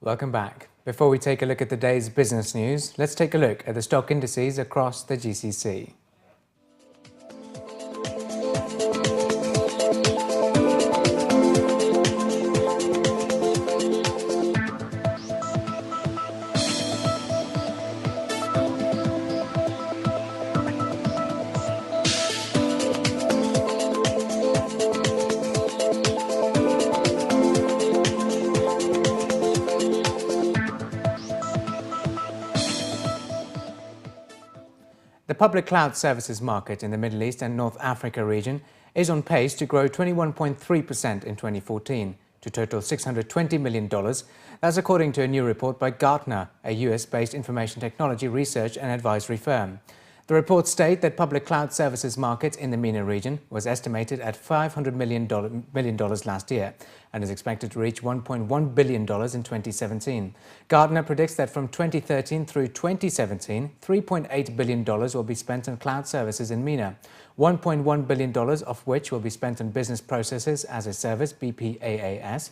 Welcome back. Before we take a look at the day's business news, let's take a look at the stock indices across the GCC. The public cloud services market in the Middle East and North Africa region is on pace to grow 21.3% in 2014 to total $620 million. That's according to a new report by Gartner, a US-based information technology research and advisory firm. The reports state that public cloud services market in the Mena region was estimated at $500 million last year and is expected to reach $1.1 billion in 2017. Gartner predicts that from 2013 through 2017, $3.8 billion will be spent on cloud services in Mena, $1.1 billion of which will be spent on business processes as a service, BPaaS.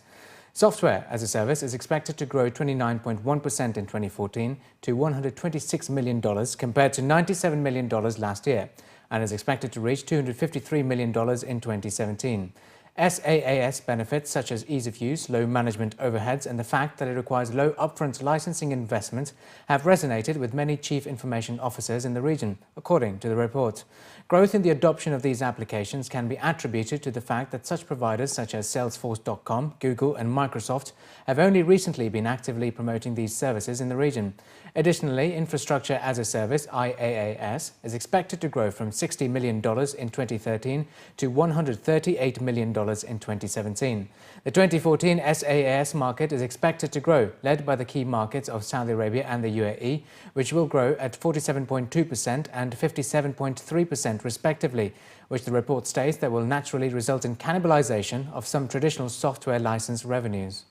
Software as a service is expected to grow 29.1% in 2014 to $126 million compared to $97 million last year and is expected to reach $253 million in 2017. SaaS benefits such as ease of use, low management overheads and the fact that it requires low upfront licensing investment have resonated with many chief information officers in the region, according to the report. Growth in the adoption of these applications can be attributed to the fact that such providers such as Salesforce.com, Google and Microsoft have only recently been actively promoting these services in the region. Additionally, infrastructure as a service, IaaS, is expected to grow from $60 million in 2013 to $138 million in 2017. The 2014 SaaS market is expected to grow, led by the key markets of Saudi Arabia and the UAE, which will grow at 47.2% and 57.3% respectively, which the report states that will naturally result in cannibalization of some traditional software license revenues.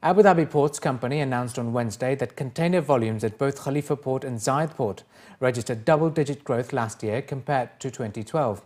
Abu Dhabi Ports company announced on Wednesday that container volumes at both Khalifa Port and Zayed Port registered double-digit growth last year compared to 2012.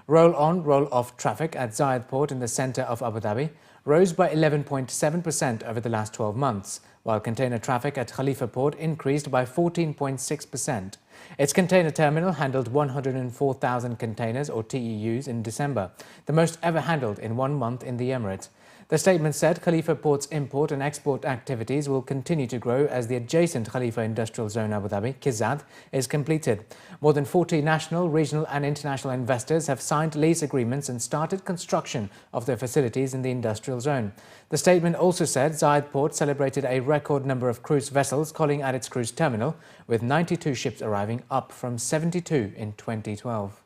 Roll-on, roll-off traffic at Zayed Port in the centre of Abu Dhabi rose by 11.7% over the last 12 months, while container traffic at Khalifa Port increased by 14.6%. Its container terminal handled 104,000 containers or TEUs in December, the most ever handled in 1 month in the Emirates. The statement said Khalifa Port's import and export activities will continue to grow as the adjacent Khalifa Industrial Zone Abu Dhabi, Kizad, is completed. More than 40 national, regional and international investors have signed lease agreements and started construction of their facilities in the industrial zone. The statement also said Zayed Port celebrated a record number of cruise vessels calling at its cruise terminal, with 92 ships arriving, up from 72 in 2012.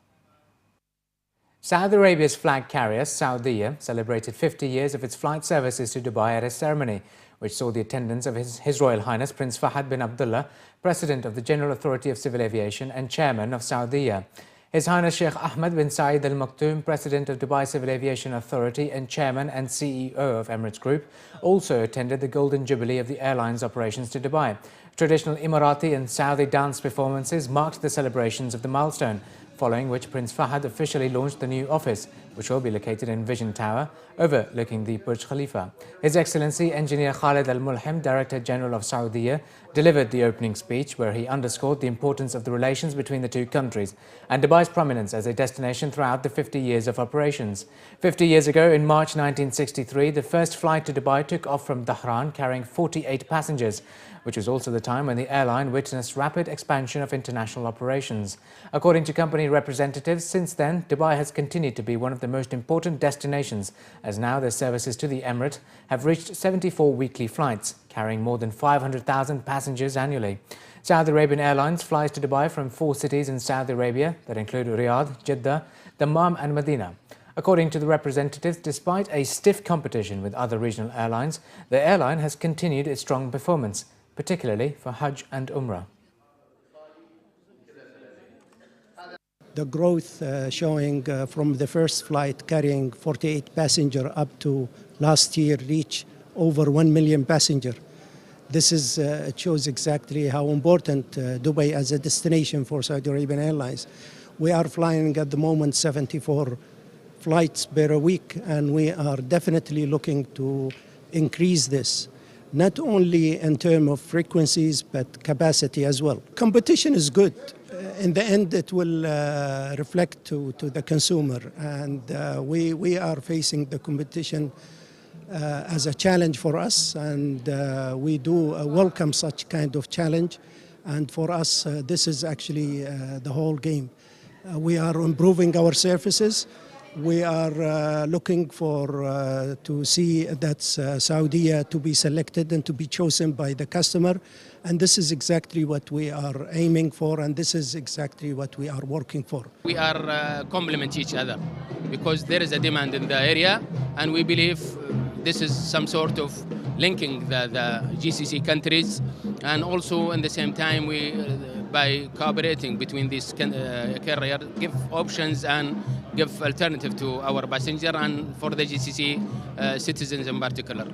Saudi Arabia's flag carrier, Saudiya, celebrated 50 years of its flight services to Dubai at a ceremony, which saw the attendance of His Royal Highness Prince Fahd bin Abdullah, President of the General Authority of Civil Aviation and Chairman of Saudiya. His Highness Sheikh Ahmed bin Saeed Al Maktoum, President of Dubai Civil Aviation Authority and Chairman and CEO of Emirates Group, also attended the Golden Jubilee of the airline's operations to Dubai. Traditional Emirati and Saudi dance performances marked the celebrations of the milestone, following which Prince Fahd officially launched the new office, which will be located in Vision Tower, overlooking the Burj Khalifa. His Excellency Engineer Khalid Al Mulhim, Director General of Saudiya, delivered the opening speech where he underscored the importance of the relations between the two countries and Dubai's prominence as a destination throughout the 50 years of operations. 50 years ago, in March 1963, the first flight to Dubai took off from Dhahran carrying 48 passengers, which was also the time when the airline witnessed rapid expansion of international operations. According to company representatives, since then, Dubai has continued to be one of the most important destinations, as now their services to the Emirate have reached 74 weekly flights, carrying more than 500,000 passengers annually. Saudi Arabian Airlines flies to Dubai from 4 cities in Saudi Arabia that include Riyadh, Jeddah, Dammam and Medina. According to the representatives, despite a stiff competition with other regional airlines, the airline has continued its strong performance, particularly for Hajj and Umrah. The growth showing from the first flight carrying 48 passengers up to last year reach over 1 million passengers. This is, it shows exactly how important Dubai as a destination for Saudi Arabian Airlines. We are flying at the moment 74 flights per week, and we are definitely looking to increase this. not only in terms of frequencies, but capacity as well. Competition is good. In the end, it will reflect to the consumer, and we are facing the competition as a challenge for us, and we do welcome such kind of challenge. And for us, this is actually the whole game. We are improving our services. We are looking for to see that Saudi to be selected and to be chosen by the customer. And this is exactly what we are aiming for, and this is exactly what we are working for. We are complement each other because there is a demand in the area, and we believe this is some sort of linking the GCC countries, and also in the same time we by cooperating between these carrier give options and give alternative to our passenger and for the GCC citizens in particular.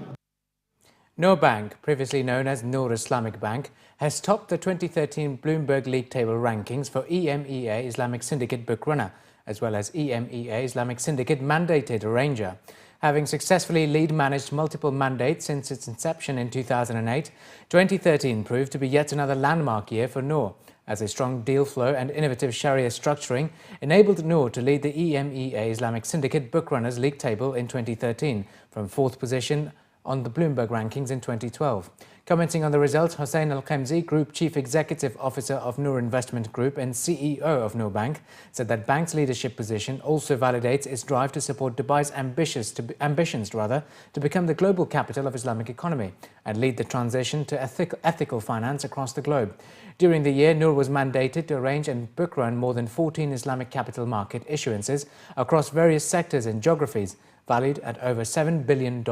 Noor Bank, previously known as Noor Islamic Bank, has topped the 2013 Bloomberg League Table rankings for EMEA Islamic Syndicate Book Runner, as well as EMEA Islamic Syndicate Mandated Arranger. Having successfully lead-managed multiple mandates since its inception in 2008, 2013 proved to be yet another landmark year for Noor, as a strong deal flow and innovative Sharia structuring enabled Noor to lead the EMEA Islamic Syndicate Book Runners League Table in 2013, from 4th position on the Bloomberg rankings in 2012. Commenting on the results, Hossein Al-Khamzi, Group Chief Executive Officer of Noor Investment Group and CEO of Noor Bank, said that bank's leadership position also validates its drive to support Dubai's ambitions to become the global capital of Islamic economy and lead the transition to ethical finance across the globe. During the year, Noor was mandated to arrange and book run more than 14 Islamic capital market issuances across various sectors and geographies, valued at over $7 billion.